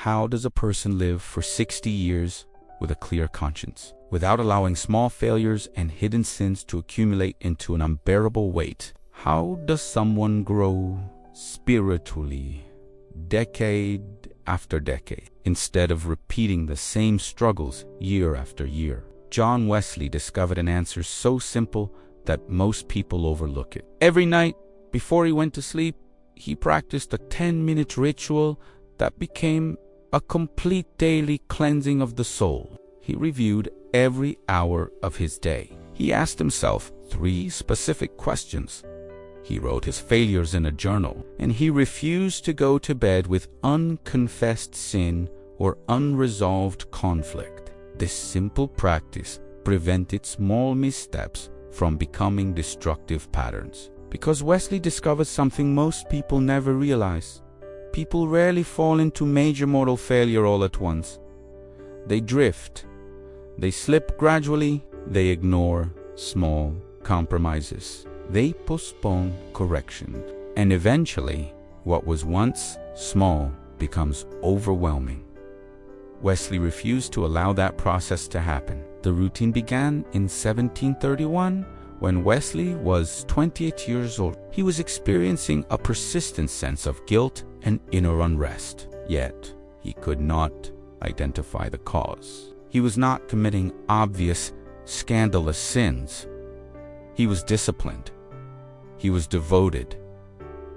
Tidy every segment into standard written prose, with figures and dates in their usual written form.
How does a person live for 60 years with a clear conscience, without allowing small failures and hidden sins to accumulate into an unbearable weight? How does someone grow spiritually decade after decade, instead of repeating the same struggles year after year? John Wesley discovered an answer so simple that most people overlook it. Every night, before he went to sleep, he practiced a 10-minute ritual that became a complete daily cleansing of the soul. He reviewed every hour of his day. He asked himself 3 specific questions. He wrote his failures in a journal, and he refused to go to bed with unconfessed sin or unresolved conflict. This simple practice prevented small missteps from becoming destructive patterns. Because Wesley discovered something most people never realize. People rarely fall into major mortal failure all at once. They drift. They slip gradually. They ignore small compromises. They postpone correction. And eventually, what was once small becomes overwhelming. Wesley refused to allow that process to happen. The routine began in 1731 when Wesley was 28 years old. He was experiencing a persistent sense of guilt and inner unrest. Yet, he could not identify the cause. He was not committing obvious, scandalous sins. He was disciplined. He was devoted.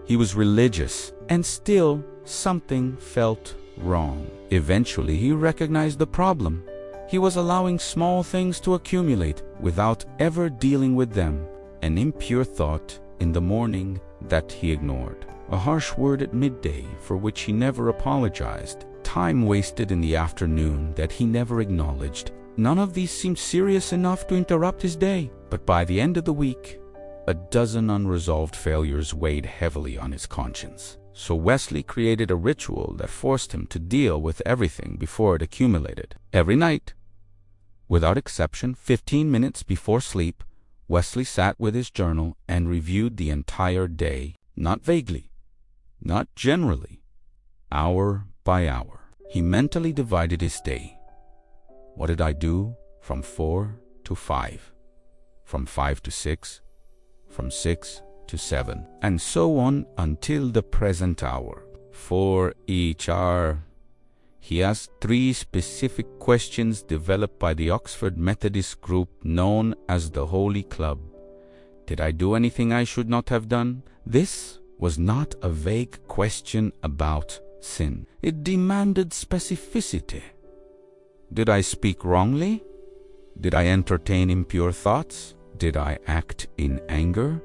He was religious. And still, something felt wrong. Eventually, he recognized the problem. He was allowing small things to accumulate without ever dealing with them. An impure thought in the morning that he ignored. A harsh word at midday for which he never apologized. Time wasted in the afternoon that he never acknowledged. None of these seemed serious enough to interrupt his day. But by the end of the week, a dozen unresolved failures weighed heavily on his conscience. So Wesley created a ritual that forced him to deal with everything before it accumulated. Every night, without exception, 15 minutes before sleep, Wesley sat with his journal and reviewed the entire day, not vaguely, not generally, hour by hour. He mentally divided his day. What did I do from 4 to 5? From 5 to 6? From 6 to 7? And so on until the present hour. For each hour, he asked 3 specific questions developed by the Oxford Methodist group known as the Holy Club. Did I do anything I should not have done? This was not a vague question about sin. It demanded specificity. Did I speak wrongly? Did I entertain impure thoughts? Did I act in anger?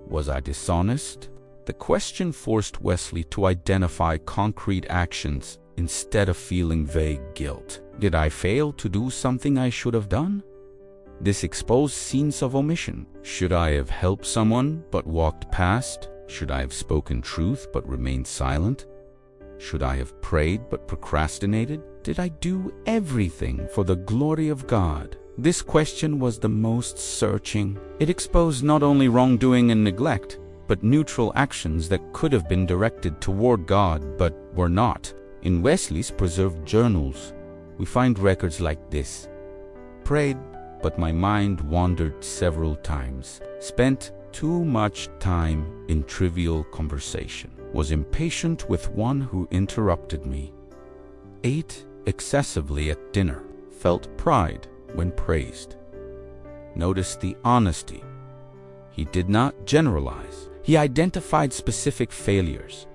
Was I dishonest? The question forced Wesley to identify concrete actions instead of feeling vague guilt. Did I fail to do something I should have done? This exposed scenes of omission. Should I have helped someone but walked past? Should I have spoken truth but remained silent? Should I have prayed but procrastinated? Did I do everything for the glory of God? This question was the most searching. It exposed not only wrongdoing and neglect, but neutral actions that could have been directed toward God but were not. In Wesley's preserved journals, we find records like this. Prayed, but my mind wandered several times. Spent too much time in trivial conversation. Was impatient with one who interrupted me. Ate excessively at dinner. Felt pride when praised. Notice the honesty. He did not generalize. He identified specific failures.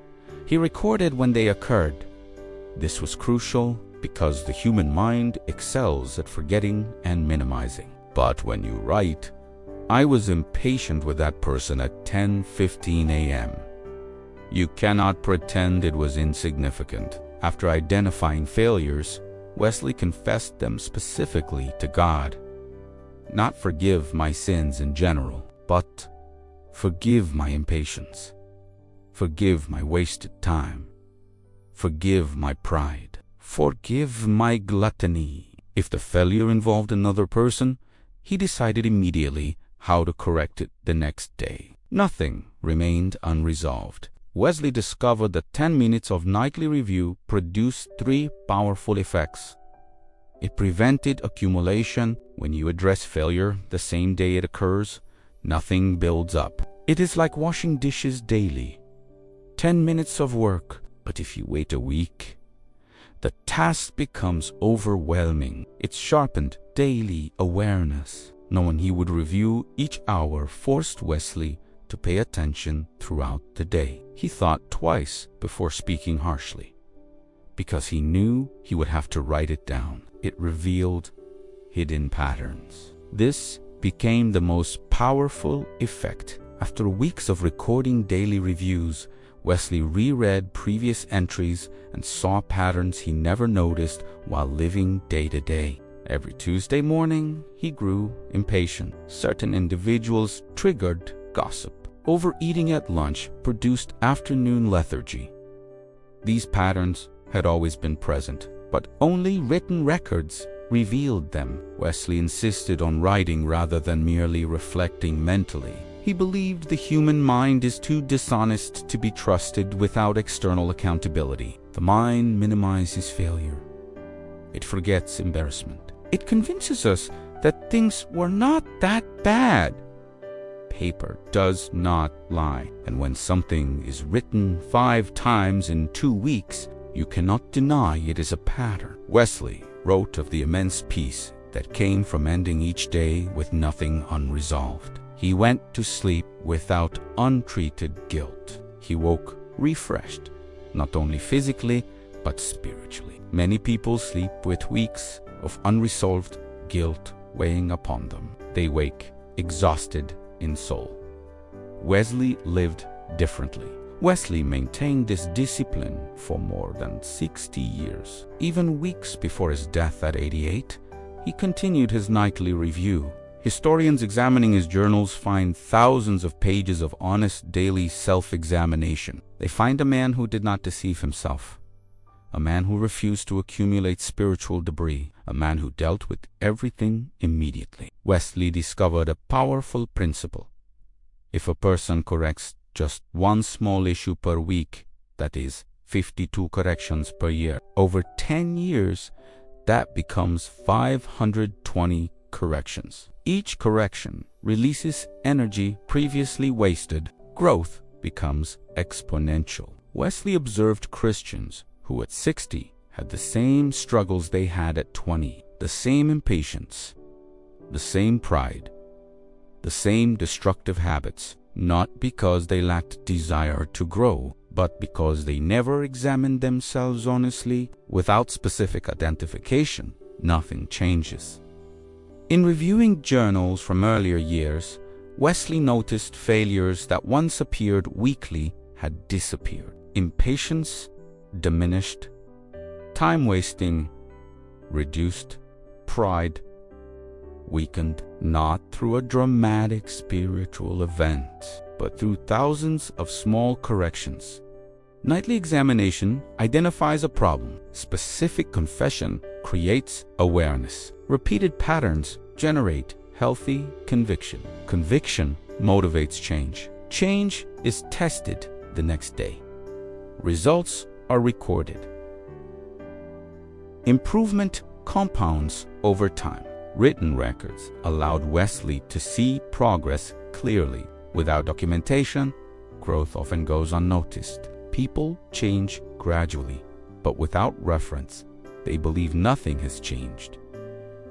He recorded when they occurred. This was crucial because the human mind excels at forgetting and minimizing. But when you write, I was impatient with that person at 10:15 a.m. You cannot pretend it was insignificant. After identifying failures, Wesley confessed them specifically to God. Not forgive my sins in general, but forgive my impatience. Forgive my wasted time. Forgive my pride. Forgive my gluttony. If the failure involved another person, he decided immediately how to correct it the next day. Nothing remained unresolved. Wesley discovered that 10 minutes of nightly review produced three powerful effects. It prevented accumulation. When you address failure the same day it occurs, nothing builds up. It is like washing dishes daily. 10 minutes of work, but if you wait a week, the task becomes overwhelming. It sharpened daily awareness. Knowing he would review each hour forced Wesley to pay attention throughout the day. He thought twice before speaking harshly, because he knew he would have to write it down. It revealed hidden patterns. This became the most powerful effect. After weeks of recording daily reviews, Wesley reread previous entries and saw patterns he never noticed while living day to day. Every Tuesday morning, he grew impatient. Certain individuals triggered gossip. Overeating at lunch produced afternoon lethargy. These patterns had always been present, but only written records revealed them. Wesley insisted on writing rather than merely reflecting mentally. He believed the human mind is too dishonest to be trusted without external accountability. The mind minimizes failure. It forgets embarrassment. It convinces us that things were not that bad. Paper does not lie, and when something is written 5 times in 2 weeks, you cannot deny it is a pattern. Wesley wrote of the immense peace that came from ending each day with nothing unresolved. He went to sleep without untreated guilt. He woke refreshed, not only physically, but spiritually. Many people sleep with weeks of unresolved guilt weighing upon them. They wake exhausted in soul. Wesley lived differently. Wesley maintained this discipline for more than 60 years. Even weeks before his death at 88, he continued his nightly review. Historians examining his journals find thousands of pages of honest daily self-examination. They find a man who did not deceive himself, a man who refused to accumulate spiritual debris, a man who dealt with everything immediately. Wesley discovered a powerful principle. If a person corrects just one small issue per week, that is 52 corrections per year, over 10 years, that becomes 520 corrections. Each correction releases energy previously wasted. Growth becomes exponential. Wesley observed Christians who at 60 had the same struggles they had at 20, the same impatience, the same pride, the same destructive habits, not because they lacked desire to grow, but because they never examined themselves honestly. Without specific identification, nothing changes. In reviewing journals from earlier years, Wesley noticed failures that once appeared weekly had disappeared. Impatience diminished, time wasting reduced, pride weakened, not through a dramatic spiritual event, but through thousands of small corrections. Nightly examination identifies a problem. Specific confession creates awareness. Repeated patterns generate healthy conviction. Conviction motivates change. Change is tested the next day. Results are recorded. Improvement compounds over time. Written records allowed Wesley to see progress clearly. Without documentation, growth often goes unnoticed. People change gradually, but without reference, they believe nothing has changed.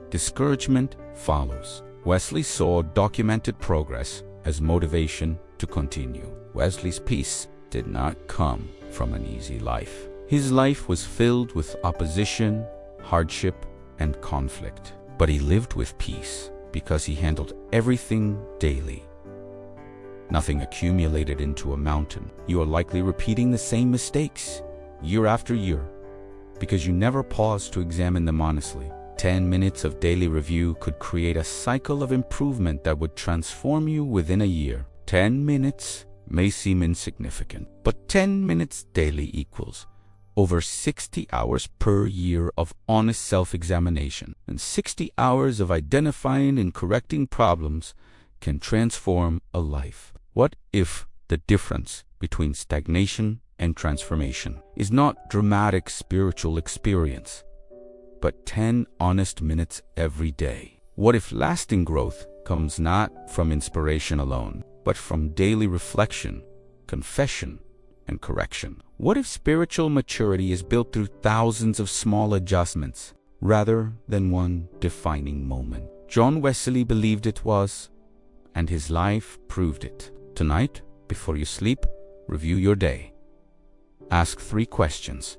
Discouragement follows. Wesley saw documented progress as motivation to continue. Wesley's peace did not come from an easy life. His life was filled with opposition, hardship, and conflict. But he lived with peace because he handled everything daily. Nothing accumulated into a mountain. You are likely repeating the same mistakes year after year because you never paused to examine them honestly. 10 minutes of daily review could create a cycle of improvement that would transform you within a year. 10 minutes may seem insignificant, but 10 minutes daily equals over 60 hours per year of honest self-examination, and 60 hours of identifying and correcting problems can transform a life. What if the The difference between stagnation and transformation is not dramatic spiritual experience, but 10 honest minutes every day. What if lasting growth comes not from inspiration alone, but from daily reflection, confession, and correction? What if spiritual maturity is built through thousands of small adjustments rather than one defining moment? John Wesley believed it was, and his life proved it. Tonight, before you sleep, review your day. Ask 3 questions.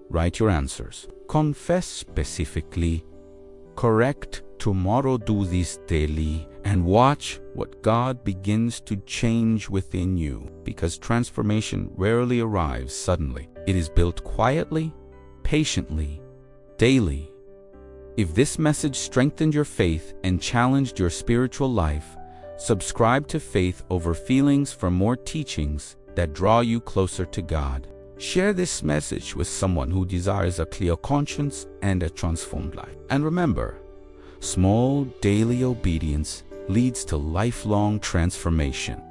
Write your answers. Confess specifically. Correct tomorrow, do this daily, and watch what God begins to change within you, because transformation rarely arrives suddenly. It is built quietly, patiently, daily. If this message strengthened your faith and challenged your spiritual life, subscribe to Faith Over Feelings for more teachings that draw you closer to God. Share this message with someone who desires a clear conscience and a transformed life. And remember, small daily obedience leads to lifelong transformation.